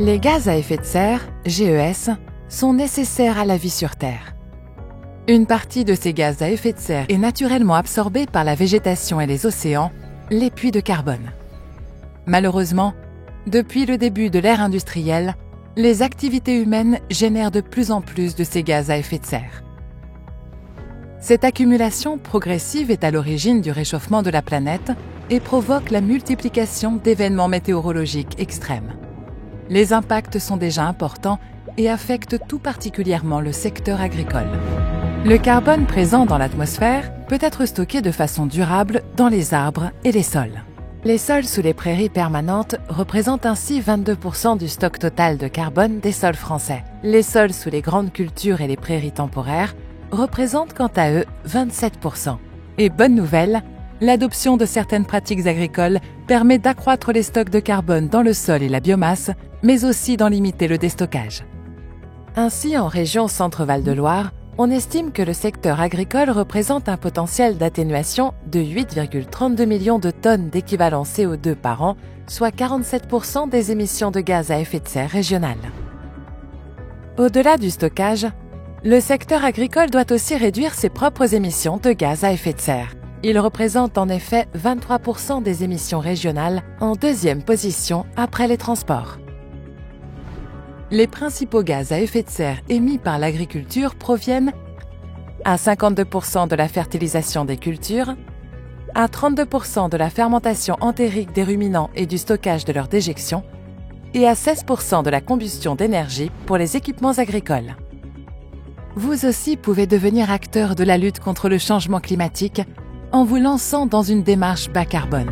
Les gaz à effet de serre, GES, sont nécessaires à la vie sur Terre. Une partie de ces gaz à effet de serre est naturellement absorbée par la végétation et les océans, les puits de carbone. Malheureusement, depuis le début de l'ère industrielle, les activités humaines génèrent de plus en plus de ces gaz à effet de serre. Cette accumulation progressive est à l'origine du réchauffement de la planète et provoque la multiplication d'événements météorologiques extrêmes. Les impacts sont déjà importants et affectent tout particulièrement le secteur agricole. Le carbone présent dans l'atmosphère peut être stocké de façon durable dans les arbres et les sols. Les sols sous les prairies permanentes représentent ainsi 22% du stock total de carbone des sols français. Les sols sous les grandes cultures et les prairies temporaires représentent quant à eux 27%. Et bonne nouvelle, l'adoption de certaines pratiques agricoles permet d'accroître les stocks de carbone dans le sol et la biomasse, mais aussi d'en limiter le déstockage. Ainsi, en région Centre-Val de Loire, on estime que le secteur agricole représente un potentiel d'atténuation de 8,32 millions de tonnes d'équivalent CO2 par an, soit 47% des émissions de gaz à effet de serre régionales. Au-delà du stockage, le secteur agricole doit aussi réduire ses propres émissions de gaz à effet de serre. Il représente en effet 23% des émissions régionales, en deuxième position après les transports. Les principaux gaz à effet de serre émis par l'agriculture proviennent à 52% de la fertilisation des cultures, à 32% de la fermentation entérique des ruminants et du stockage de leur déjection, et à 16% de la combustion d'énergie pour les équipements agricoles. Vous aussi pouvez devenir acteur de la lutte contre le changement climatique en vous lançant dans une démarche bas carbone.